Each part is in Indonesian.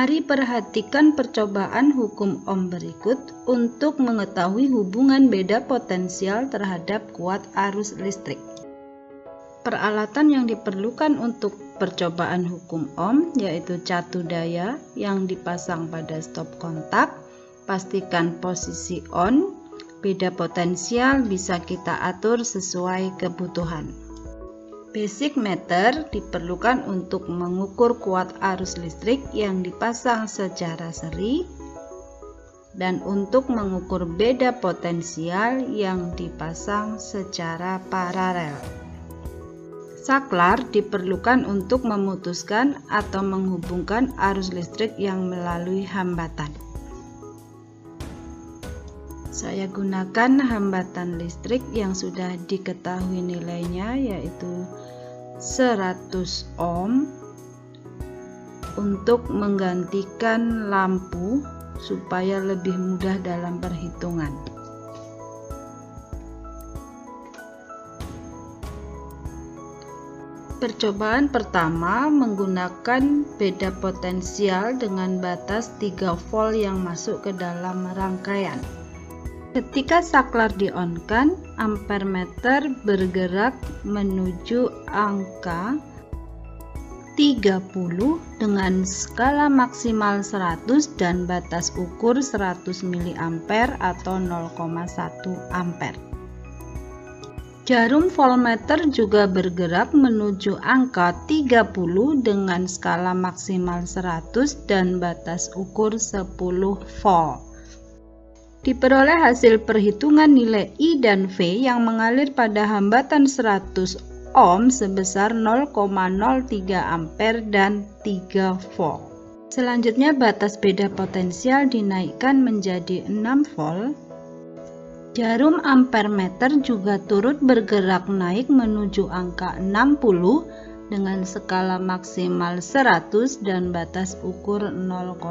Mari perhatikan percobaan hukum Ohm berikut untuk mengetahui hubungan beda potensial terhadap kuat arus listrik. Peralatan yang diperlukan untuk percobaan hukum Ohm yaitu catu daya yang dipasang pada stop kontak. Pastikan posisi on. Beda potensial bisa kita atur sesuai kebutuhan. Basic meter diperlukan untuk mengukur kuat arus listrik yang dipasang secara seri dan untuk mengukur beda potensial yang dipasang secara paralel. Saklar diperlukan untuk memutuskan atau menghubungkan arus listrik yang melalui hambatan. Saya gunakan hambatan listrik yang sudah diketahui nilainya, yaitu 100 ohm, untuk menggantikan lampu supaya lebih mudah dalam perhitungan. Percobaan pertama menggunakan beda potensial dengan batas 3 volt yang masuk ke dalam rangkaian. Ketika saklar di-on-kan, ampermeter bergerak menuju angka 30 dengan skala maksimal 100 dan batas ukur 100 mA atau 0,1 ampere. Jarum voltmeter juga bergerak menuju angka 30 dengan skala maksimal 100 dan batas ukur 10 volt. Diperoleh hasil perhitungan nilai I dan V yang mengalir pada hambatan 100 ohm sebesar 0,03 ampere dan 3 volt. Selanjutnya batas beda potensial dinaikkan menjadi 6 volt. Jarum ampermeter juga turut bergerak naik menuju angka 60 dengan skala maksimal 100 dan batas ukur 0,1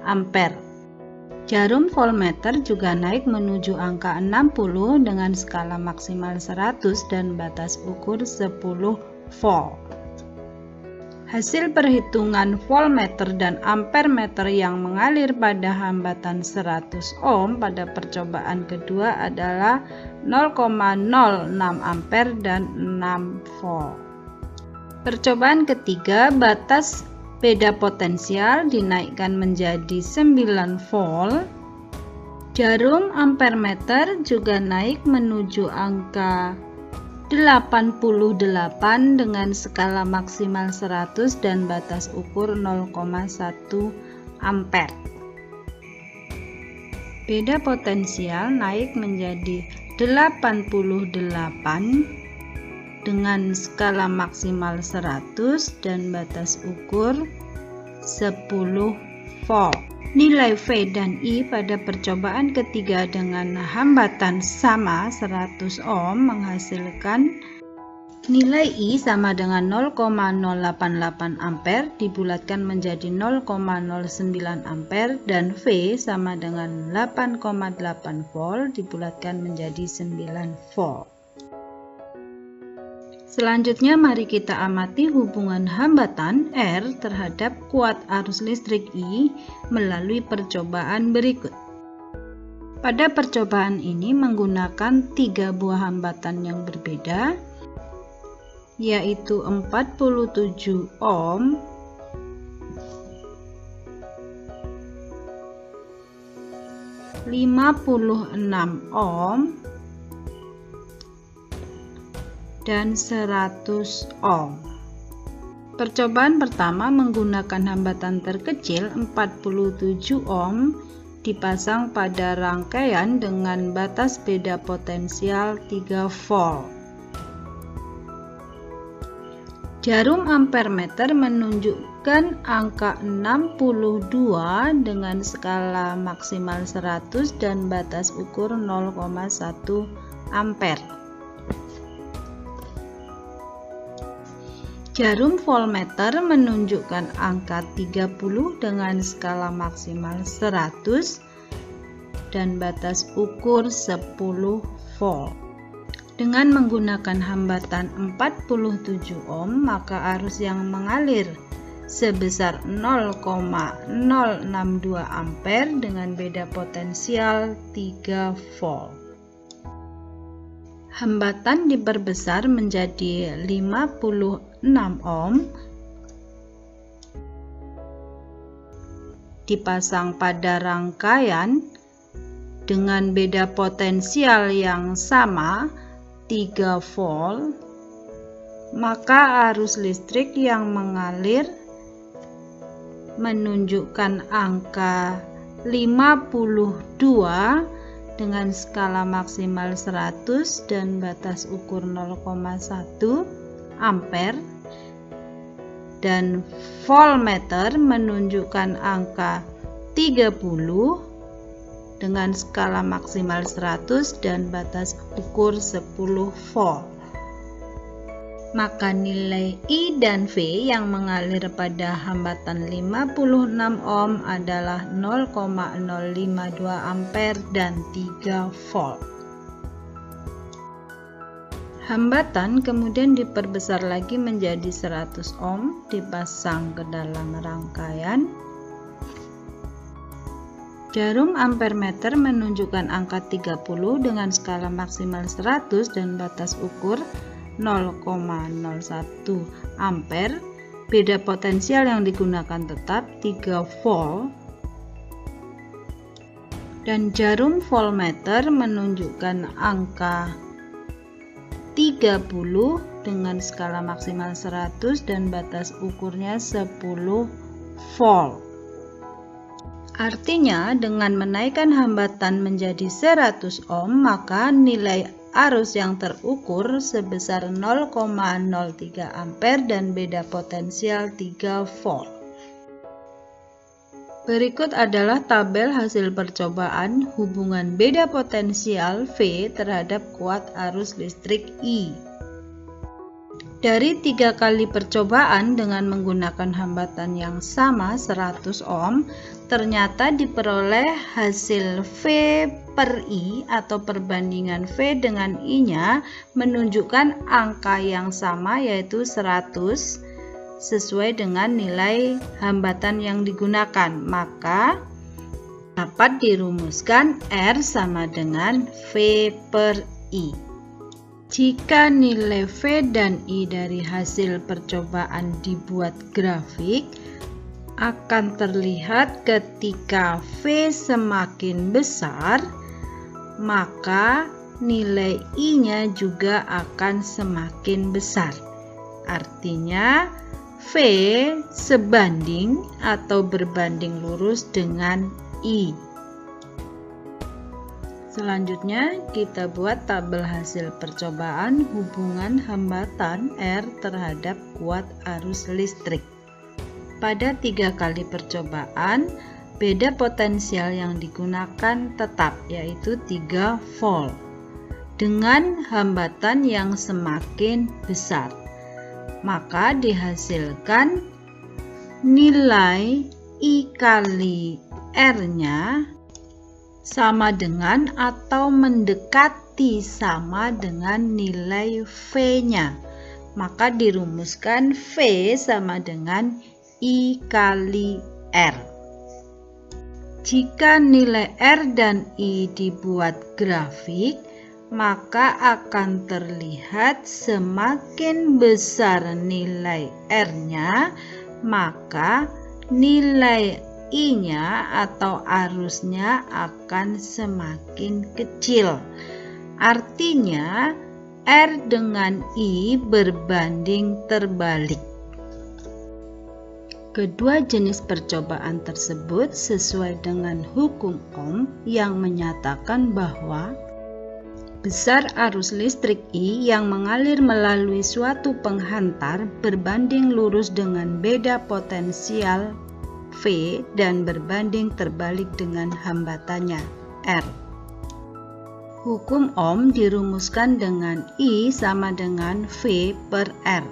ampere. Jarum voltmeter juga naik menuju angka 60 dengan skala maksimal 100 dan batas ukur 10 volt. Hasil perhitungan voltmeter dan ampermeter yang mengalir pada hambatan 100 ohm pada percobaan kedua adalah 0,06 ampere dan 6 volt. Percobaan ketiga, batas beda potensial dinaikkan menjadi 9 volt. Jarum ampermeter juga naik menuju angka 88 dengan skala maksimal 100 dan batas ukur 0,1 ampere. Beda potensial naik menjadi 88 dengan skala maksimal 100 dan batas ukur 10 volt. Nilai V dan I pada percobaan ketiga dengan hambatan sama 100 ohm menghasilkan nilai I sama dengan 0,088 ampere dibulatkan menjadi 0,09 ampere dan V sama dengan 8,8 volt dibulatkan menjadi 9 volt. Selanjutnya mari kita amati hubungan hambatan R terhadap kuat arus listrik I melalui percobaan berikut. Pada percobaan ini menggunakan 3 buah hambatan yang berbeda, yaitu 47 ohm, 56 ohm, dan 100 ohm. Percobaan pertama menggunakan hambatan terkecil 47 ohm dipasang pada rangkaian dengan batas beda potensial 3 volt. Jarum ampermeter menunjukkan angka 62 dengan skala maksimal 100 dan batas ukur 0,1 ampere. Jarum voltmeter menunjukkan angka 30 dengan skala maksimal 100 dan batas ukur 10 volt. Dengan menggunakan hambatan 47 ohm, maka arus yang mengalir sebesar 0,062 ampere dengan beda potensial 3 volt. Hambatan diperbesar menjadi 56 ohm, dipasang pada rangkaian dengan beda potensial yang sama 3 volt, maka arus listrik yang mengalir menunjukkan angka 52 dengan skala maksimal 100 dan batas ukur 0,1 ampere, dan voltmeter menunjukkan angka 30 dengan skala maksimal 100 dan batas ukur 10 volt. Maka nilai I dan V yang mengalir pada hambatan 56 ohm adalah 0,052 ampere dan 3 volt. Hambatan kemudian diperbesar lagi menjadi 100 ohm, dipasang ke dalam rangkaian. Jarum ampermeter menunjukkan angka 30 dengan skala maksimal 100 dan batas ukur 0,01 ampere. Beda potensial yang digunakan tetap 3 volt. Dan jarum voltmeter menunjukkan angka 30 dengan skala maksimal 100 dan batas ukurnya 10 volt. Artinya dengan menaikkan hambatan menjadi 100 ohm, maka nilai arus yang terukur sebesar 0,03 ampere dan beda potensial 3 volt. Berikut adalah tabel hasil percobaan hubungan beda potensial V terhadap kuat arus listrik I. Dari 3 kali percobaan dengan menggunakan hambatan yang sama 100 ohm, ternyata diperoleh hasil V per I atau perbandingan V dengan I-nya menunjukkan angka yang sama, yaitu 100, sesuai dengan nilai hambatan yang digunakan. Maka dapat dirumuskan R sama dengan V per I. Jika nilai V dan I dari hasil percobaan dibuat grafik, akan terlihat ketika V semakin besar, maka nilai I-nya juga akan semakin besar. Artinya V sebanding atau berbanding lurus dengan I. Selanjutnya kita buat tabel hasil percobaan hubungan hambatan R terhadap kuat arus listrik. Pada 3 kali percobaan, beda potensial yang digunakan tetap, yaitu 3 volt, dengan hambatan yang semakin besar. Maka dihasilkan nilai I kali R-nya sama dengan atau mendekati sama dengan nilai V-nya. Maka dirumuskan V sama dengan I kali R. Jika nilai R dan I dibuat grafik, maka akan terlihat semakin besar nilai R-nya, maka nilai I-nya atau arusnya akan semakin kecil. Artinya R dengan I berbanding terbalik. Kedua jenis percobaan tersebut sesuai dengan hukum Ohm yang menyatakan bahwa besar arus listrik I yang mengalir melalui suatu penghantar berbanding lurus dengan beda potensial V dan berbanding terbalik dengan hambatannya R. Hukum Ohm dirumuskan dengan I sama dengan V per R.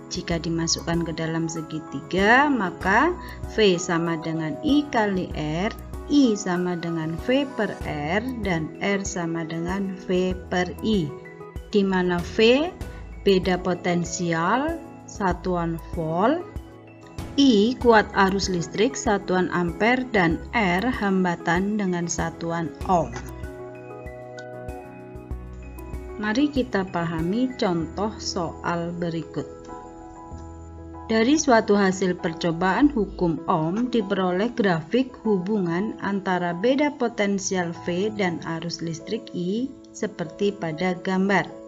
Jika dimasukkan ke dalam segitiga, maka V sama dengan I kali R, I sama dengan V per R, dan R sama dengan V per I, di mana V beda potensial satuan volt, I kuat arus listrik satuan ampere dan R hambatan dengan satuan ohm. Mari kita pahami contoh soal berikut. Dari suatu hasil percobaan hukum Ohm diperoleh grafik hubungan antara beda potensial V dan arus listrik I seperti pada gambar.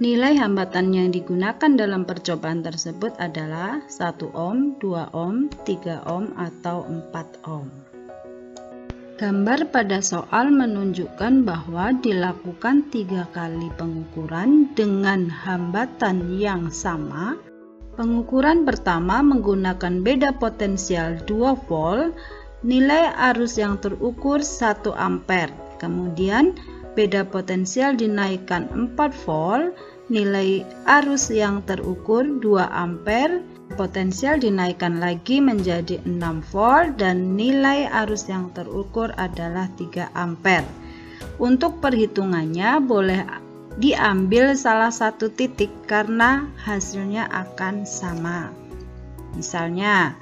Nilai hambatan yang digunakan dalam percobaan tersebut adalah 1 ohm, 2 ohm, 3 ohm, atau 4 ohm. Gambar pada soal menunjukkan bahwa dilakukan 3 kali pengukuran dengan hambatan yang sama. Pengukuran pertama menggunakan beda potensial 2 volt, nilai arus yang terukur 1 ampere. Kemudian beda potensial dinaikkan 4 volt, nilai arus yang terukur 2 ampere. Potensial dinaikkan lagi menjadi 6 volt dan nilai arus yang terukur adalah 3 ampere. Untuk perhitungannya boleh diambil salah satu titik karena hasilnya akan sama. Misalnya,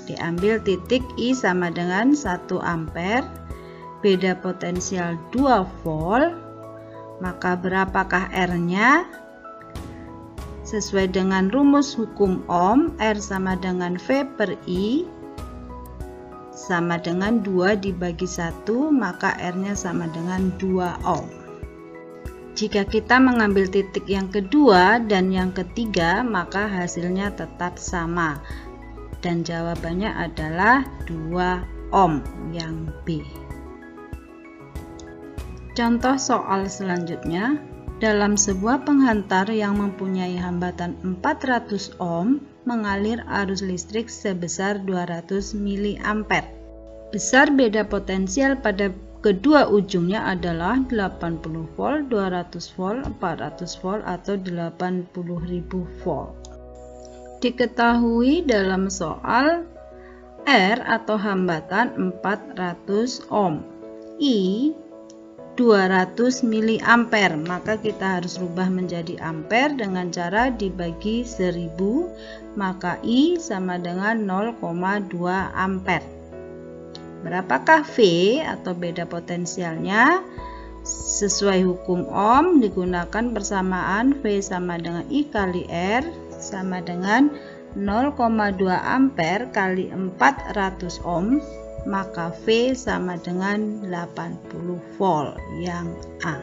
diambil titik I sama dengan 1 ampere, beda potensial 2 volt, maka berapakah R-nya? Sesuai dengan rumus hukum Ohm, R sama dengan V per I sama dengan 2 dibagi 1, maka R-nya sama dengan 2 ohm. Jika kita mengambil titik yang kedua dan yang ketiga, maka hasilnya tetap sama. Dan jawabannya adalah 2 ohm yang B. Contoh soal selanjutnya, dalam sebuah penghantar yang mempunyai hambatan 400 ohm, mengalir arus listrik sebesar 200 mA. Besar beda potensial pada kedua ujungnya adalah 80 volt, 200 volt, 400 volt, atau 80.000 volt. Diketahui dalam soal R atau hambatan 400 ohm, I 200 mA, maka kita harus rubah menjadi ampere dengan cara dibagi 1000, maka I sama dengan 0,2 ampere. Berapakah V atau beda potensialnya? Sesuai hukum Ohm digunakan persamaan V sama dengan I kali R sama dengan 0,2 ampere kali 400 ohm, maka V sama dengan 80 volt yang A.